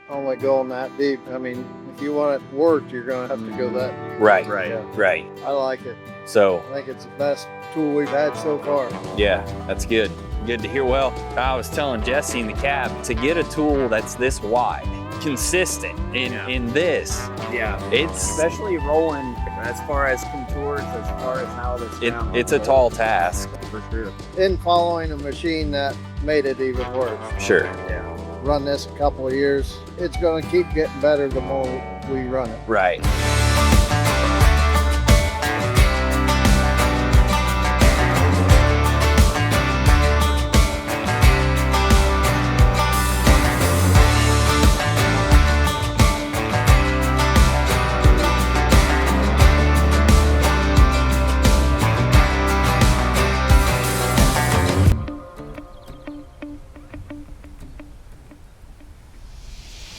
only going that deep. I mean, if you want it worked, you're gonna have to go that deep. Right, Yeah. right. I like it. So I think it's the best tool we've had so far. yeah, that's good. Good to hear. Well, I was telling Jesse in the cab, to get a tool that's this wide, consistent in this, it's especially rolling as far as contours, as far as how this it's a tall task. for sure. In following a machine that made it even worse. Sure. Yeah. Run this a couple of years. It's gonna keep getting better the more we run it. Right.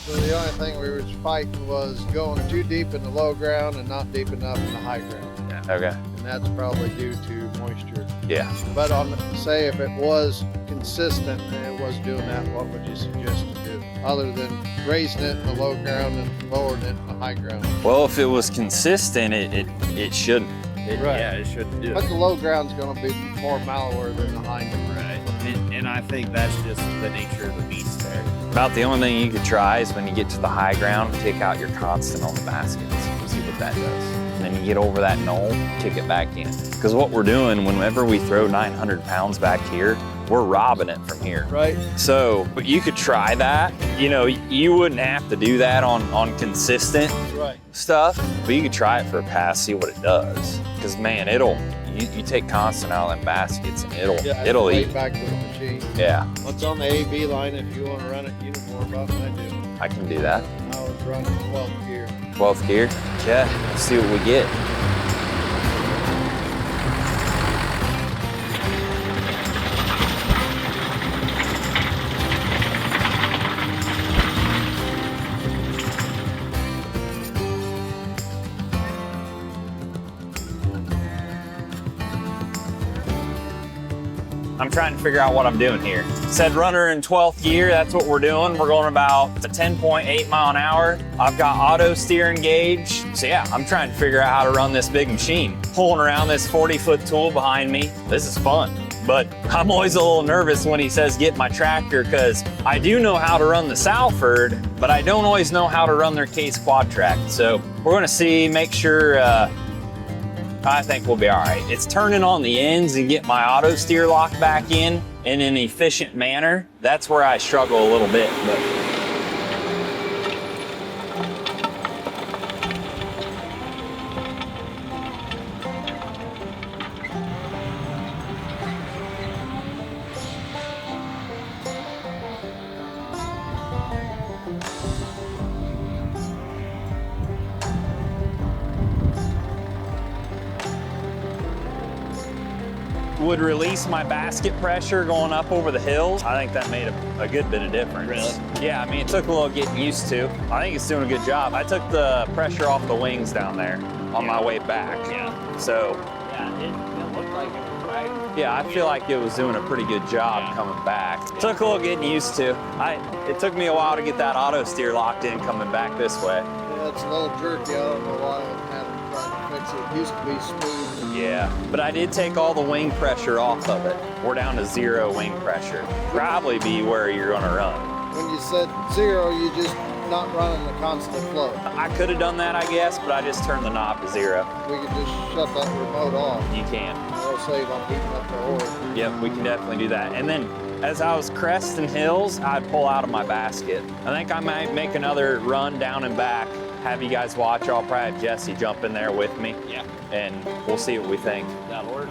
So the only thing we were fighting was going too deep in the low ground and not deep enough in the high ground. Okay. And that's probably due to moisture. Yeah. But say if it was consistent and it was doing that, what would you suggest to do? Other than raising it in the low ground and lowering it in the high ground. Well, if it was consistent, it shouldn't. Right. Yeah, it should do. But the low ground's gonna be more mallower than the high ground. Right. And I think that's just the nature of the beast there. About the only thing you could try is when you get to the high ground, take out your constant on the baskets. See what that does. And then you get over that knoll, kick it back in. Because what we're doing, whenever we throw 900 pounds back here, we're robbing it from here. Right. So, but you could try that. You know, you wouldn't have to do that on consistent Right. stuff, but you could try it for a pass, see what it does. Because man, you take constant out of them baskets and it'll right eat. back to the machine. Yeah, What's on the AB line if you want to run it uniform up? I do. I can do that. I was running 12th gear. 12th gear. Yeah, let's see what we get. I'm trying to figure out what I'm doing here. Said runner in 12th gear, that's what we're doing. We're going about a 10.8 mile an hour. I've got auto steer engaged. So yeah, I'm trying to figure out how to run this big machine. Pulling around this 40-foot tool behind me. This is fun. But I'm always a little nervous when he says get my tractor, because I do know how to run the Salford, but I don't always know how to run their Case Quad Track. So we're gonna see, make sure, I think we'll be all right. It's turning on the ends and get my auto steer locked back in an efficient manner. That's where I struggle a little bit. But would release my basket pressure going up over the hills. I think that made a good bit of difference. Really? Yeah, I mean, it took a little getting used to. I think it's doing a good job. I took the pressure off the wings down there on my way back. Yeah. So, Yeah, it looked like it was right. yeah, I feel like it was doing a pretty good job coming back. Took a little getting used to. It took me a while to get that auto steer locked in coming back this way. Yeah, it's a little jerky. I don't know why I haven't tried to fix it. It used to be smooth. Yeah, but I did take all the wing pressure off of it. We're down to 0 wing pressure. Probably be where you're gonna run. When you said 0, you just not running the constant flow. I could have done that, I guess, but I just turned the knob to 0. We could just shut that remote off. You can. That'll save on heating up the oil. Yep, we can definitely do that. And then as I was cresting hills, I'd pull out of my basket. I think I might make another run down and back, have you guys watch. I'll probably have Jesse jump in there with me. Yeah. And we'll see what we think. That'll work.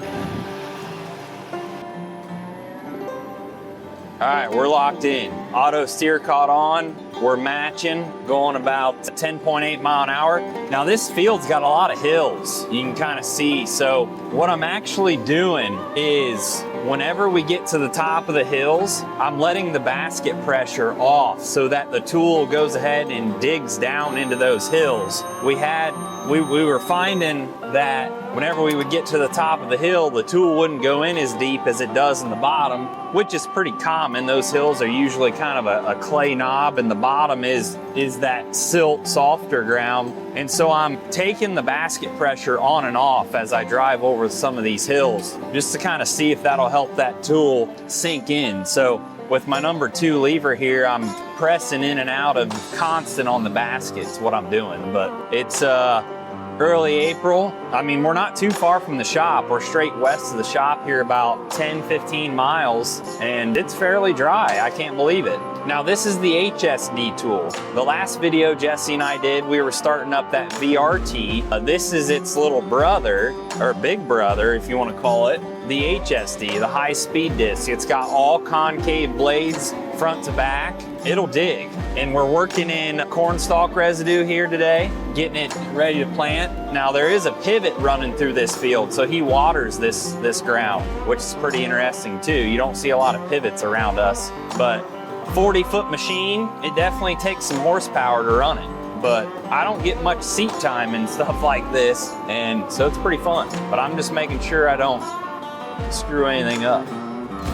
All right, we're locked in. Auto steer caught on. We're matching, going about 10.8 mile an hour. Now this field's got a lot of hills, you can kind of see. So what I'm actually doing is whenever we get to the top of the hills, I'm letting the basket pressure off so that the tool goes ahead and digs down into those hills. We had we were finding that whenever we would get to the top of the hill, the tool wouldn't go in as deep as it does in the bottom, which is pretty common. Those hills are usually kind of a clay knob, and the bottom is that silt, softer ground. And so I'm taking the basket pressure on and off as I drive over some of these hills, just to kind of see if that'll help that tool sink in. So with my number 2 lever here, I'm pressing in and out of constant on the baskets, what I'm doing. But it's early April. I mean, we're not too far from the shop. We're straight west of the shop here, about 10, 15 miles, and it's fairly dry. I can't believe it. Now, this is the HSD tool. The last video Jesse and I did, we were starting up that VRT. This is its little brother, or big brother, if you want to call it, the HSD, the high-speed disc. It's got all concave blades, front to back. It'll dig. And we're working in cornstalk residue here today, getting it ready to plant. Now, there is a pivot running through this field, so he waters this ground, which is pretty interesting too. You don't see a lot of pivots around us, but 40-foot machine, it definitely takes some horsepower to run it. But I don't get much seat time and stuff like this, and so it's pretty fun. But I'm just making sure I don't screw anything up.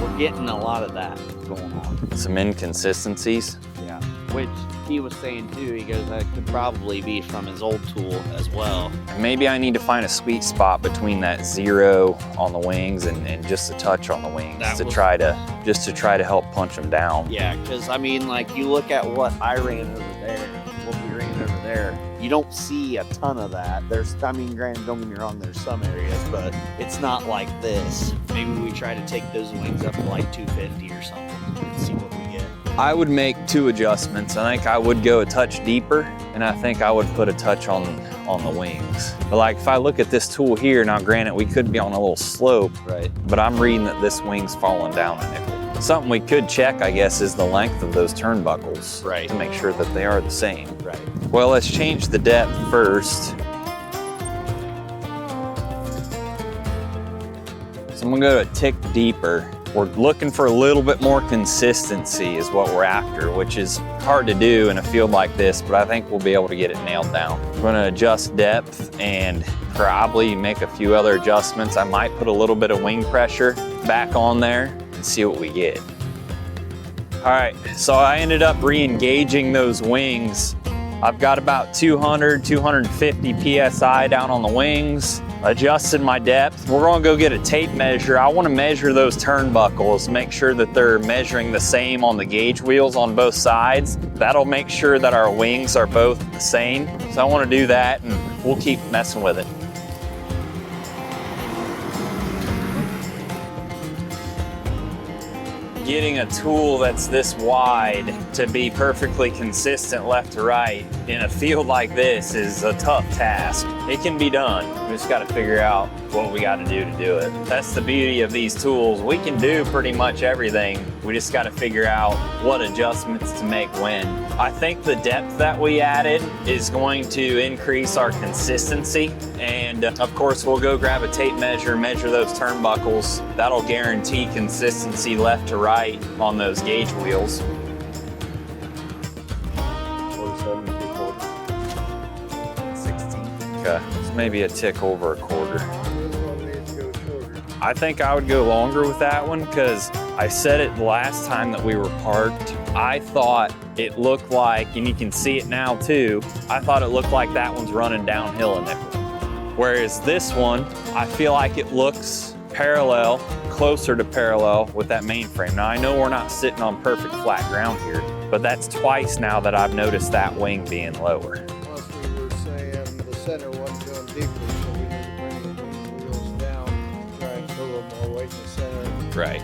We're getting a lot of that going on. Some inconsistencies. Yeah. Which he was saying too, he goes, that could probably be from his old tool as well. Maybe I need to find a sweet spot between that 0 on the wings and just a touch on the wings to try to help punch them down. Yeah, because I mean, like, you look at what I ran over there, what we ran over there, you don't see a ton of that. There's, I mean, granted, don't get me wrong, there's some areas, but it's not like this. Maybe we try to take those wings up to like 250 or something and see what we get. I would make 2 adjustments. I think I would go a touch deeper, and I think I would put a touch on the wings. But like, if I look at this tool here, now granted, we could be on a little slope, right? But I'm reading that this wing's falling down a nickel. Something we could check, I guess, is the length of those turnbuckles, right, to make sure that they are the same. Right. Well, let's change the depth first. So I'm gonna go a tick deeper. We're looking for a little bit more consistency is what we're after, which is hard to do in a field like this, but I think we'll be able to get it nailed down. We're gonna adjust depth and probably make a few other adjustments. I might put a little bit of wing pressure back on there and see what we get. All right, so I ended up re-engaging those wings. I've got about 200, 250 PSI down on the wings, adjusted my depth. We're gonna go get a tape measure. I wanna measure those turnbuckles, make sure that they're measuring the same on the gauge wheels on both sides. That'll make sure that our wings are both the same. So I wanna do that, and we'll keep messing with it. Getting a tool that's this wide to be perfectly consistent left to right in a field like this is a tough task. It can be done. We just got to figure out what we got to do it. That's the beauty of these tools. We can do pretty much everything. We just got to figure out what adjustments to make when. I think the depth that we added is going to increase our consistency. And of course, we'll go grab a tape measure, measure those turnbuckles. That'll guarantee consistency left to right on those gauge wheels. 47 3/4. 16. Okay, so maybe a tick over a quarter. I think I would go longer with that one because I said it the last time that we were parked. I thought it looked like, and you can see it now too, I thought it looked like that one's running downhill a nickel. Whereas this one, I feel like it looks parallel, closer to parallel with that mainframe. Now I know we're not sitting on perfect flat ground here, but that's twice now that I've noticed that wing being lower. Plus we were saying the center wasn't going deeper, so we need to bring the wheels down, try and put a little more weight in the center. Right.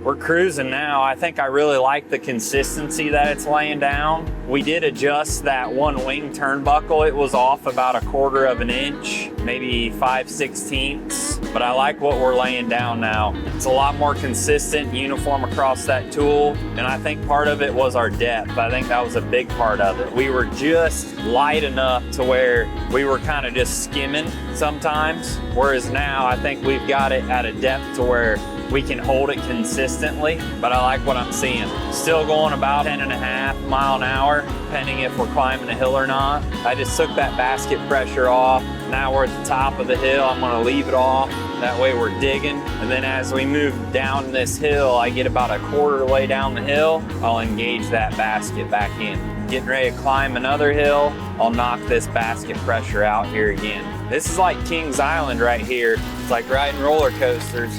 We're cruising now. I think I really like the consistency that it's laying down. We did adjust that one wing turnbuckle. It was off about 1/4 of an inch, maybe 5/16, but I like what we're laying down now. It's a lot more consistent, uniform across that tool, and I think part of it was our depth. I think that was a big part of it. We were just light enough to where we were kind of just skimming sometimes, whereas now I think we've got it at a depth to where we can hold it consistently, but I like what I'm seeing. Still going about 10.5 mile an hour, depending if we're climbing a hill or not. I just took that basket pressure off. Now we're at the top of the hill. I'm gonna leave it off. That way we're digging. And then as we move down this hill, I get about a quarter way down the hill, I'll engage that basket back in. Getting ready to climb another hill, I'll knock this basket pressure out here again. This is like Kings Island right here. It's like riding roller coasters.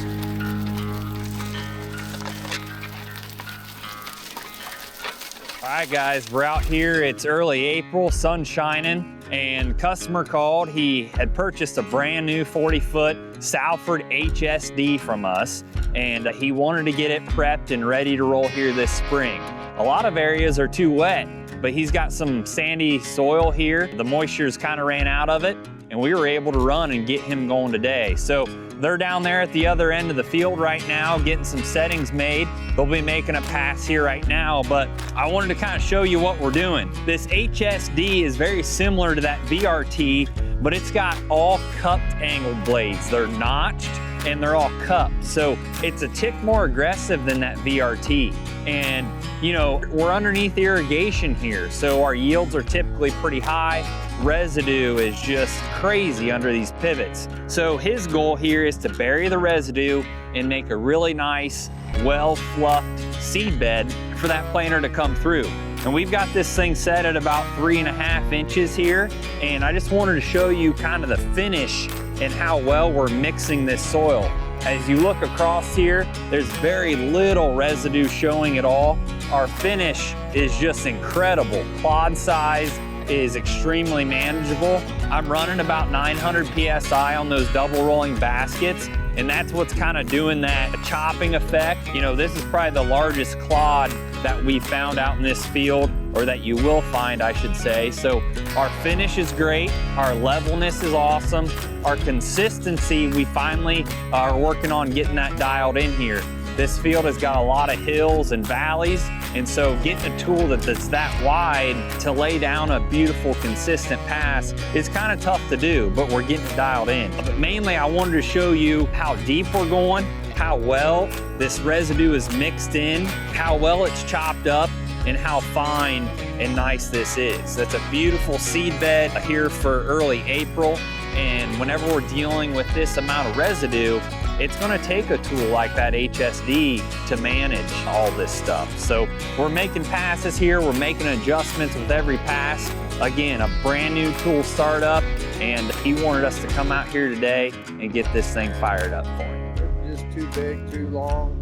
All right, guys, we're out here. It's early April, sun shining, and customer called. He had purchased a brand new 40-foot Salford HSD from us, and he wanted to get it prepped and ready to roll here this spring. A lot of areas are too wet, but he's got some sandy soil here. The moisture's kind of ran out of it, and we were able to run and get him going today. So they're down there at the other end of the field right now, getting some settings made. They'll be making a pass here right now, but I wanted to kind of show you what we're doing. This HSD is very similar to that VRT, but it's got all cupped angled blades. They're notched and they're all cupped. So it's a tick more aggressive than that VRT. And you know, we're underneath irrigation here, so our yields are typically pretty high. Residue is just crazy under these pivots. So his goal here is to bury the residue and make a really nice, well-fluffed seed bed for that planter to come through. And we've got this thing set at about 3.5 inches here. And I just wanted to show you kind of the finish and how well we're mixing this soil. As you look across here, there's very little residue showing at all. Our finish is just incredible. Clod size is extremely manageable. I'm running about 900 PSI on those double rolling baskets, and that's what's kind of doing that chopping effect. You know, this is probably the largest clod that we found out in this field, or that you will find, I should say. So our finish is great, our levelness is awesome, our consistency, we finally are working on getting that dialed in here. This field has got a lot of hills and valleys, and so getting a tool that's that wide to lay down a beautiful, consistent pass is kind of tough to do, but we're getting it dialed in. But mainly I wanted to show you how deep we're going, how well this residue is mixed in, how well it's chopped up, and how fine and nice this is. That's a beautiful seed bed here for early April, and whenever we're dealing with this amount of residue, it's gonna take a tool like that HSD to manage all this stuff. So we're making passes here, we're making adjustments with every pass. Again, a brand new tool startup, and he wanted us to come out here today and get this thing fired up for him. They're just too big, too long.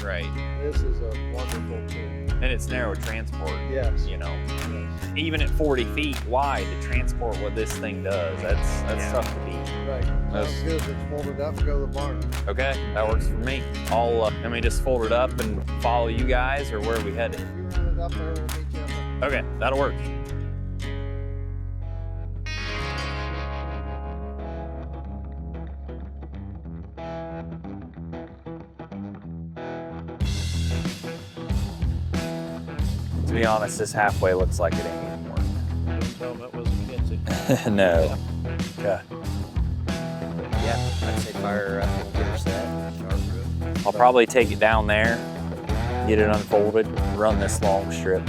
Right. This is a wonderful tool. And it's narrow transport. Yes. You know, Yes. even at 40 feet wide to transport what this thing does, that's tough to beat. Right. Sounds good. Let's fold it up and go to the barn. Okay, that works for me. I'll let me just fold it up and follow you guys, or where are we headed? You run it up there, we'll meet you up there. Okay, that'll work. To be honest, this halfway looks like it ain't gonna work. Tell them it wasn't Kitsy. No. Yeah. Yeah, I'd say fire her up and get her set. Sharp roof. I'll probably take it down there, get it unfolded, run this long strip.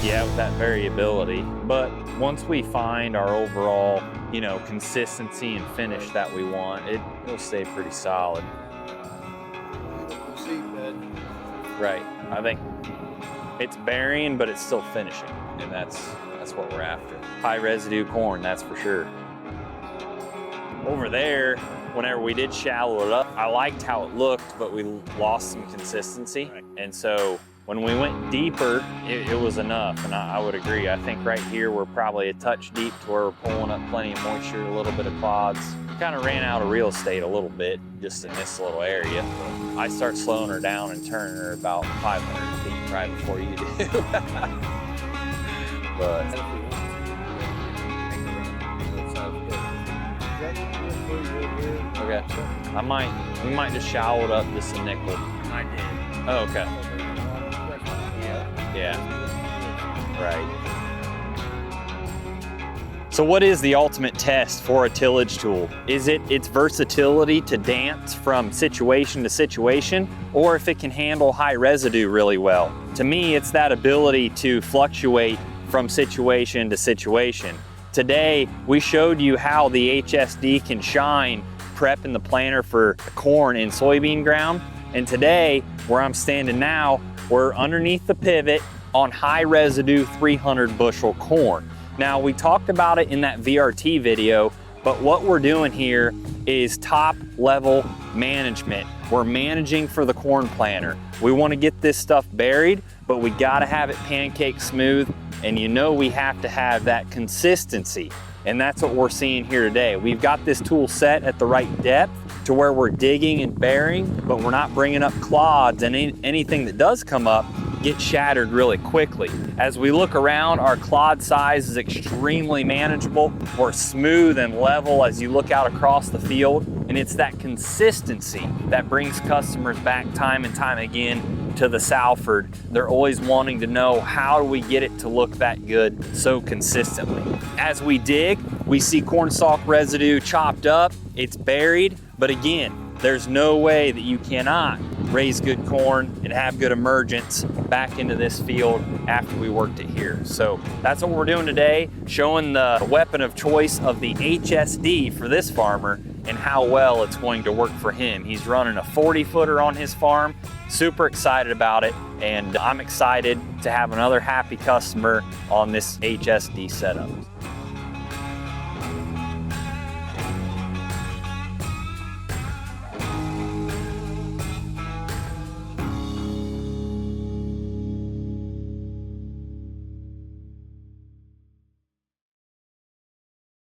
Yeah, with that variability. But once we find our overall, you know, consistency and finish that we want, it'll stay pretty solid. Seedbed. Right. I think it's burying, but it's still finishing, and that's what we're after. High residue corn, that's for sure. Over there, whenever we did shallow it up, I liked how it looked, but we lost some consistency. Right. And so when we went deeper, it was enough, and I would agree. I think right here we're probably a touch deep to where we're pulling up plenty of moisture, a little bit of clods. Kind of ran out of real estate a little bit just in this little area. I start slowing her down and turning her about 500 feet right before you do. But okay, we might just shallow it up just a nickel. I did. Oh, okay. Yeah. Right. So what is the ultimate test for a tillage tool? Is it its versatility to dance from situation to situation, or if it can handle high residue really well? To me, it's that ability to fluctuate from situation to situation. Today, we showed you how the HSD can shine prepping the planter for corn and soybean ground. And today, where I'm standing now, we're underneath the pivot on high residue 300 bushel corn. Now, we talked about it in that VRT video, but what we're doing here is top level management. We're managing for the corn planter. We want to get this stuff buried, but we got to have it pancake smooth, and you know we have to have that consistency. And that's what we're seeing here today. We've got this tool set at the right depth to where we're digging and burying, but we're not bringing up clods, and anything that does come up gets shattered really quickly. As we look around, our clod size is extremely manageable. We're smooth and level as you look out across the field, and it's that consistency that brings customers back time and time again to the Salford. They're always wanting to know, how do we get it to look that good so consistently? As we dig, we see corn stalk residue chopped up, it's buried, but again, there's no way that you cannot raise good corn and have good emergence back into this field after we worked it here. So that's what we're doing today, showing the weapon of choice of the HSD for this farmer and how well it's going to work for him. He's running a 40-footer on his farm, super excited about it, and I'm excited to have another happy customer on this HSD setup.